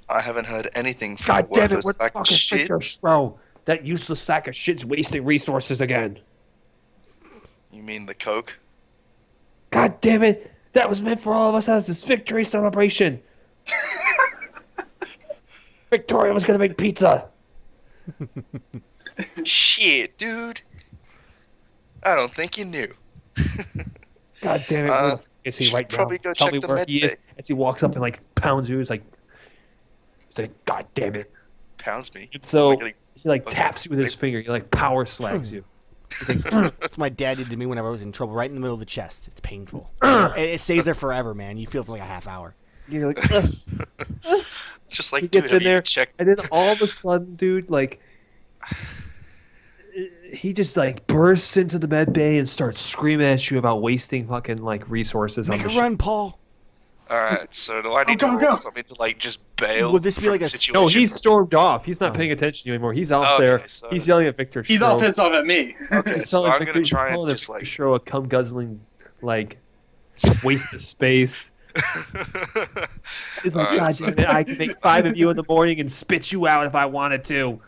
I haven't heard anything from God the damn it, worthless what sack of fucking shit. Victor Bro, that useless sack of shit's wasting resources again. You mean the coke? God damn it! That was meant for all of us as this victory celebration. Victoria was gonna make pizza. Shit, dude. I don't think you knew. God damn it! Where the fuck is he should right probably now? go Tell check me the where med he is. bay. As he walks up and pounds you, he's like, God damn it! Pounds me. And so Am I he taps you with his finger. He power slags you. He's like, That's what my dad did to me whenever I was in trouble, right in the middle of the chest. It's painful. It stays there forever, man. You feel for a half hour. you're like, Just like, he dude, gets have in you there, checked? and then all of a sudden, dude, he just bursts into the med bay and starts screaming at you about wasting fucking resources. Make on a the run, Paul. All right. So do I need Go, to go. roll something to like just bail? Would this be from like the a- situation? No, he's stormed off. He's not Oh. paying attention to you anymore. He's out Okay, there. so- He's yelling at Victor. He's all Schro. pissed off at me. Okay, He's so telling I'm Victor, gonna he's try calling and just Victor like. Schro a cum guzzling, like, waste of space. He's like, Alright, God so- damn it, I can make 5 of you in the morning and spit you out if I wanted to.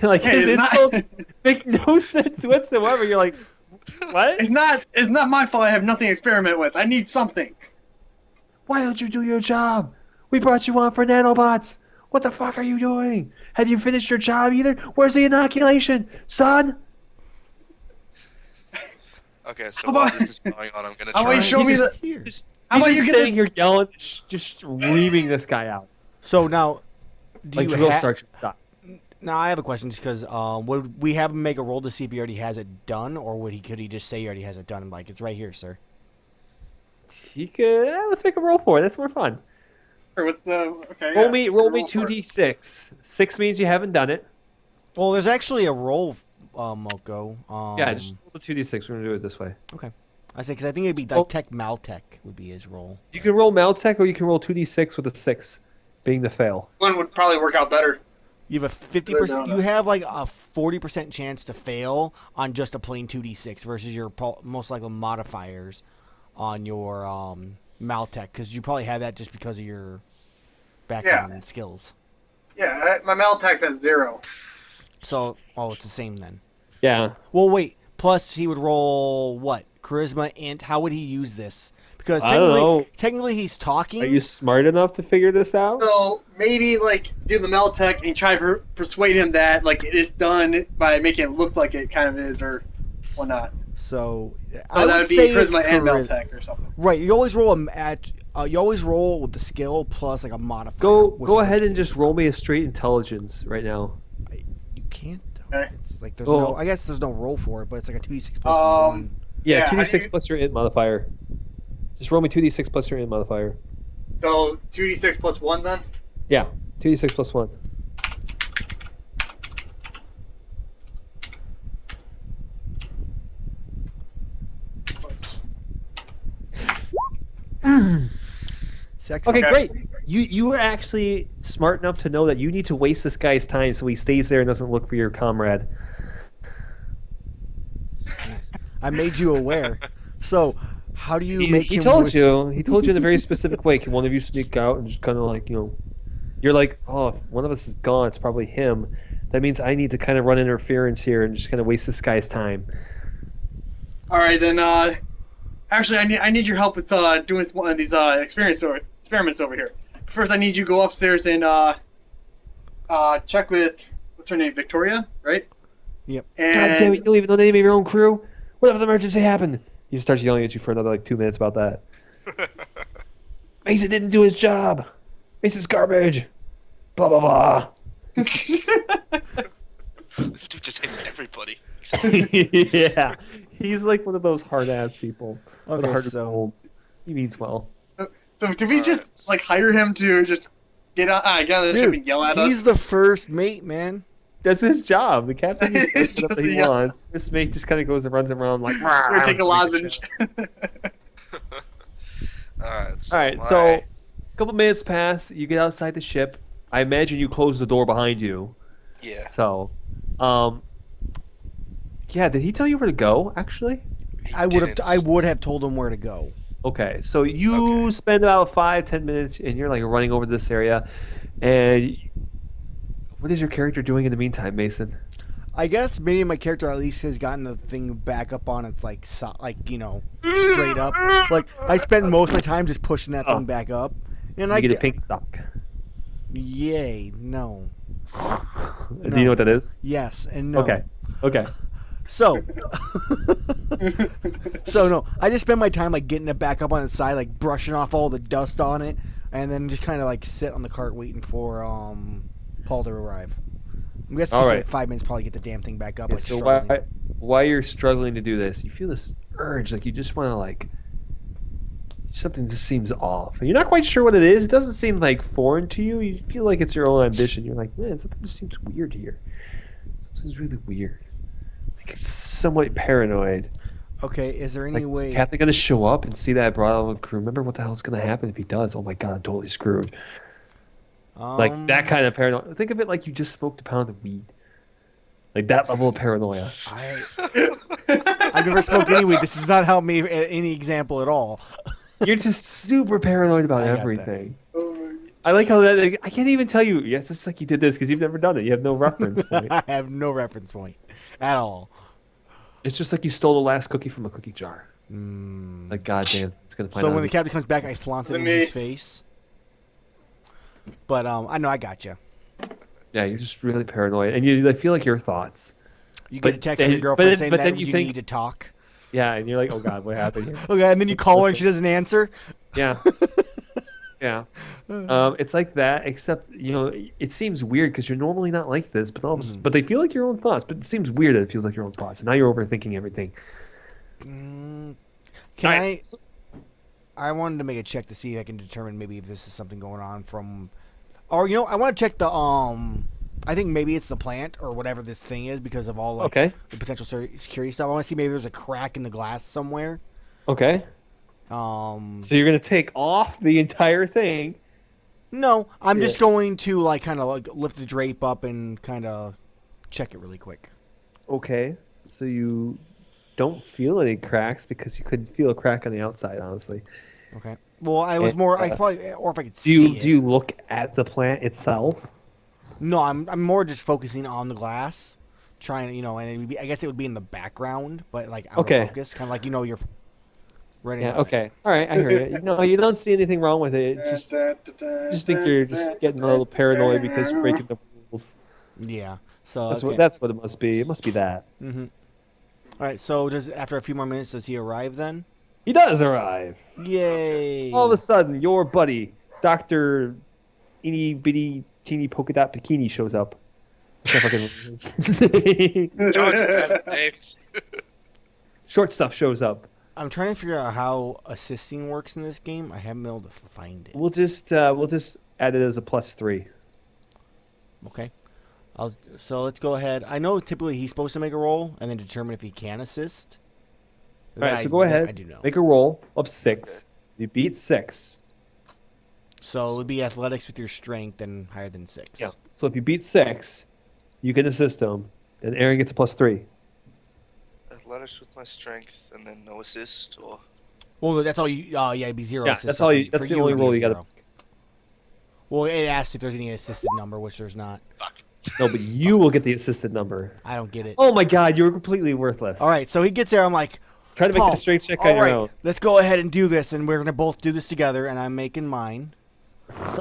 Like, Hey, his it's insults not, make no sense whatsoever. You're like, what? it's not my fault I have nothing to experiment with. I need something. Why don't you do your job? We brought you on for nanobots. What the fuck are you doing? Have you finished your job either? Where's the inoculation, son? Okay, so How while about- this is going on, I'm gonna How about try. you show and- me He's the? Here. How He's about just you get sitting here yelling, just reaming this guy out. So now, do Like you drill ha- sergeant style. Now I have a question, just because would we have him make a roll to see if he already has it done, or could he just say he already has it done and like it's right here, sir? He could. Let's make a roll for it. That's more fun. Or what's the? Okay. Roll yeah. me for it. 2d6. 6 means you haven't done it. Well, there's actually a roll, Moko. Yeah, just roll the 2d6. We're gonna do it this way. I say because I think it'd be like Oh. Tech Maltech would be his roll. You can roll Maltech, or you can roll 2d6 with a 6, being the fail. One would probably work out better. You have a 50%. You have like a 40% chance to fail on just a plain 2d6 versus your most likely modifiers on your Maltech, because you probably have that just because of your background and skills. Yeah, my Maltax has 0. So, it's the same then. Yeah. Well, wait. Plus, he would roll what? Charisma, int. How would he use this? Because I don't know. technically he's talking. Are you smart enough to figure this out? So maybe like do the Meltech and try to persuade him that like it is done by making it look like it kind of is or whatnot. So, So that would be say it's Charisma and charisma. Meltech or something. Right. You always roll you always roll with the skill plus like a modifier. which Go is ahead like- and just roll me a straight intelligence right now. You can't. Okay. It's like there's Oh. no. I guess there's no roll for it, but it's like a 2d6 plus Um, 1. Yeah, Yeah, how do 2d6 you- plus your int modifier. Just roll me 2d6 plus your int modifier. So 2d6 plus 1 then? Yeah, 2d6 plus 1. Sexy. Okay, Okay. great. You were actually smart enough to know that you need to waste this guy's time so he stays there and doesn't look for your comrade. I made you aware. So, how do you He, make he him told wi- you. He told you in a very specific way. Can one of you sneak out and just kind of like, you're like, oh, if one of us is gone, it's probably him. That means I need to kind of run interference here and just kind of waste this guy's time. All right then. Actually, I need your help with doing one of these experiments over here. First, I need you to go upstairs and check with what's her name, Victoria, right? Yep. And God damn it! You don't even know the name of your own crew. What if an emergency happened? He starts yelling at you for another like 2 minutes about that. Mason didn't do his job. Mason's garbage. Blah blah blah. This dude just hates everybody. Yeah, he's like one of those hard ass people. With a Okay, heart of so gold. He means well. So do we just like hire him to just get on the ship and yell at he's us? the first mate, man. That's his job. The captain It's does whatever just- he yeah. wants. This mate just kind of goes and runs around like. Or take a lozenge. Alright, so, All right, so a couple minutes pass. You get outside the ship. I imagine you close the door behind you. yeah. So, yeah. Did he tell you where to go? Actually. I didn't. would have told him where to go. Okay, so you spend about 5-10 minutes, and you're like running over this area. And what is your character doing in the meantime, Mason? I guess maybe my character at least has gotten the thing back up on its straight up. Like I spend most of my time just pushing that thing back up, and You I get a get pink sock. Yay! No. Do you know what that is? Yes and no. Okay. Okay. So, no, I just spend my time like getting it back up on its side, like brushing off all the dust on it, and then just kind of like sit on the cart waiting for Paul to arrive. I'm guessing All it's right. like 5 minutes probably get the damn thing back up. Yeah, Like so struggling. why you're struggling to do this, you feel this urge, like you just want to like something just seems off. And you're not quite sure what it is. It doesn't seem like foreign to you. You feel like it's your own ambition. You're like, man, something just seems weird here. Something's really weird. Like it's somewhat paranoid. Okay, is there any Like, way? is Captain gonna show up and see that I brought all the crew? Remember what the hell's gonna happen if he does? Oh my god, I'm totally screwed. Like that kind of paranoia. Think of it like you just smoked a pound of weed. Like that level of paranoia. I've never smoked any weed. This does not help me any example at all. You're just super paranoid about I got that. everything. Oh my I like how that. I can't even tell you. Yes, it's like you did this because you've never done it. You have no reference point. I have no reference point at all. It's just like you stole the last cookie from a cookie jar. Mm. Like goddamn, it's gonna find So out. when the captain comes back, I flaunt it in Me. his face. But I know I got you. Yeah, you're just really paranoid, and you feel like your thoughts. You But get a text from your then- girlfriend but saying then that you you think- need to talk. Yeah, and you're like, oh god, what happened here? Okay, and then you call her and she doesn't answer. Yeah. Yeah. It's like that, except it seems weird because you're normally not like this, but but they feel like your own thoughts. But it seems weird that it feels like your own thoughts, and now you're overthinking everything. Can Alright, I wanted to make a check to see if I can determine maybe if this is something going on from, or I want to check the I think maybe it's the plant or whatever this thing is because of all Okay. the potential security stuff. I want to see maybe there's a crack in the glass somewhere. Okay. So you're gonna take off the entire thing. No, I'm Yeah. just going to kind of lift the drape up and kind of check it really quick. Okay. So you don't feel any cracks because you couldn't feel a crack on the outside, honestly. Okay. Well, I was more. I probably, or if I could Do see you it. do you look at the plant itself? No, I'm more just focusing on the glass, trying to and it would be, I guess it would be in the background, but out of Okay. focus, kind of like you're ready. Yeah. Okay. All right. I heard it. No, you don't see anything wrong with it. Just think you're just getting a little paranoid because you're breaking the rules. Yeah. So That's what it must be. It must be that. Mm-hmm. All right. So after a few more minutes, does he arrive then? He does arrive. Yay! All of a sudden, your buddy, Dr. Eeny Bitty Teeny Polka Dot Bikini shows up. What's that fucking- Names. Short stuff shows up. I'm trying to figure out how assisting works in this game. I haven't been able to find it. We'll just add it as a +3. Okay. So let's go ahead. I know typically he's supposed to make a roll and then determine if he can assist. All right, so go ahead. I do know. Make a roll of 6. You beat 6. So it would be athletics with your strength and higher than 6. Yeah. So if you beat 6, you can assist him, and Aaron gets a +3. Athletics with my strength, and then no assist, or Well, that's all you. Yeah, it'd be 0. Yeah, assist, that's so all for- you. That's for the you only it'd be roll a you got 0. Well, it asks if there's any assisted number, which there's not. No, but you will get the assisted number. I don't get it. Oh my God, you were completely worthless. All right, so he gets there. I'm like, Try to make Paul, it a straight check all on your right, own. let's go ahead and do this, and we're gonna both do this together. And I'm making mine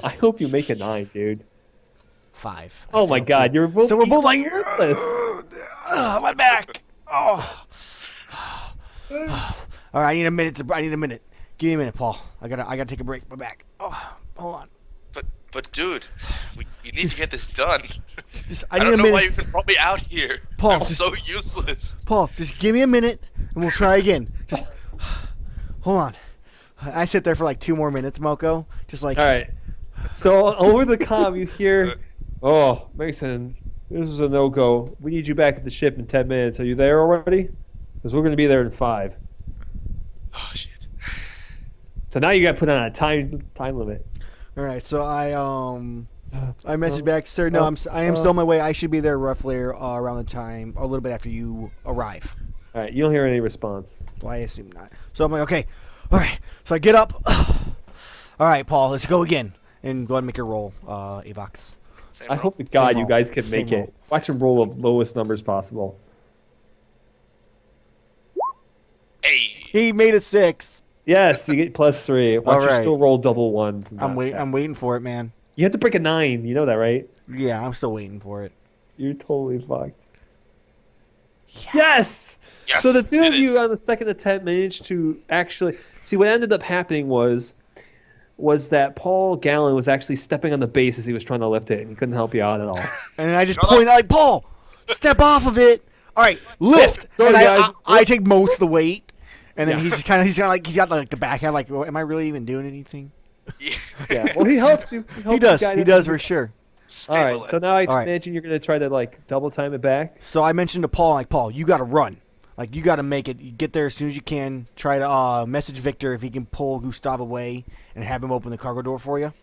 I hope you make a 9, dude. 5. Oh my God, you're both. So we're both like, worthless. my back. Oh. All right, I need a minute. I need a minute. Give me a minute, Paul. I gotta take a break. My back. Oh, hold on. but dude, you need to get this done. I I need don't a know minute. why you even brought me out here. Paul, I'm just- so useless. Paul, just give me a minute, and we'll try again. Just hold on. I sit there for like 2 more minutes, Moko. Just like, All right. So over the comm, you hear, "Oh, Mason, this is a no-go. We need you back at the ship in 10 minutes. Are you there already? Because we're going to be there in 5." Oh shit. So now you got put on a time limit. all right. So I message back, sir. No, I am still on my way. I should be there roughly around the time, a little bit after you arrive. All right. You don't hear any response. Well, I assume not. So I'm like, okay, all right. So I get up. All right, Paul, let's go again, and go ahead and make your roll, Avox. Same I roll. hope to God Same you roll. guys can Same make it. Watch them roll the lowest numbers possible. Hey. He made it 6. Yes, you get +3. Watch All you right. still roll double ones. I'm waiting for it, man. You have to break a 9. You know that, right? Yeah, I'm still waiting for it. You're totally fucked. Yes! Yes. So the two did of it. you on the second attempt managed to actually see what ended up happening was that Paul Gallen was actually stepping on the base as he was trying to lift it, and he couldn't help you out at all. And then I just Shut point out, like, Paul, step off of it. All right, lift. Go, and guys. I take most of the weight, and then Yeah. he's kind of like he's got like the backhand. Like, well, am I really even doing anything? Yeah. Yeah. Well, he helps you. He does. guide He him. does for sure. All right. So now I All right. imagine you're going to try to like double time it back. So I mentioned to Paul, like, Paul, you got to run. Like, you got to make it. You get there as soon as you can. Try to message Victor if he can pull Gustav away and have him open the cargo door for you.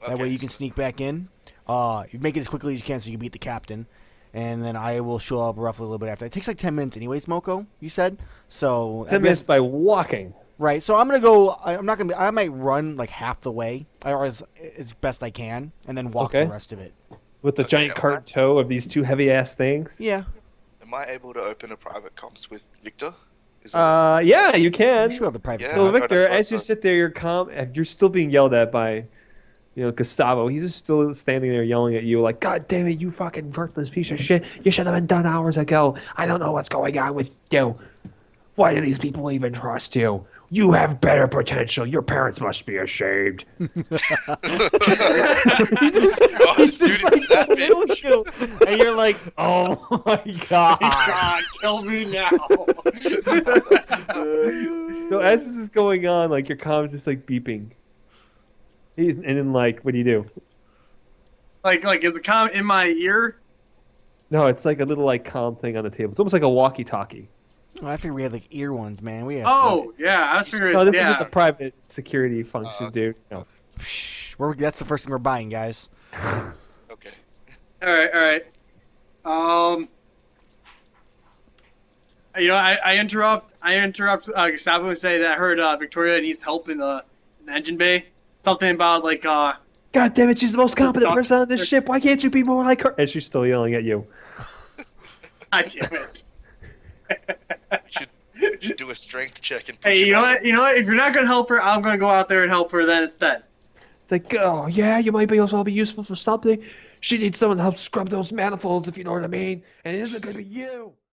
That way Okay, you can sneak back in. You make it as quickly as you can so you can beat the captain. And then I will show up roughly a little bit after. It takes like 10 minutes anyways, Moko, you said? So 10 minutes by walking. Right, so I'm going to go. I'm not going to I might run like half the way, or as best I can, and then walk Okay. the rest of it. With the giant cart toe of these two heavy ass things. Yeah. Am I able to open a private comms with Victor? Is that Yeah, you can. You should have the private. Yeah, So I thought Victor, that's what as you I thought. sit there, you're calm. And you're still being yelled at by, Gustavo. He's just still standing there yelling at you, like, "God damn it, you fucking worthless piece of shit! You should have been done hours ago. I don't know what's going on with you. Why do these people even trust you? You have better potential. Your parents must be ashamed." Oh, He's dude, just like it's that so little big. you, and you're like, "Oh my god!" God, kill me now. So as this is going on, like your comm is just like beeping. And then like, what do you do? like is the comment in my ear? No, it's like a little like comm thing on the table. It's almost like a walkie-talkie. Oh, I figured we had like ear ones, man. We have. Oh, yeah, I was figuring. No, this yeah. isn't the private security function, dude. No. Psh, that's the first thing we're buying, guys. Okay. All right. I interrupt Gustavo and say that I heard Victoria needs help in the engine bay. Something about like God damn it, she's the most competent Stop. person on this ship. Why can't you be more like her? And she's still yelling at you. God damn it. You should do a strength check and push Hey, him you know out. what? You know what? If you're not gonna help her, I'm gonna go out there and help her then instead. It's like, oh yeah, you might be also be useful for something. She needs someone to help scrub those manifolds, if you know what I mean. And it isn't gonna be you.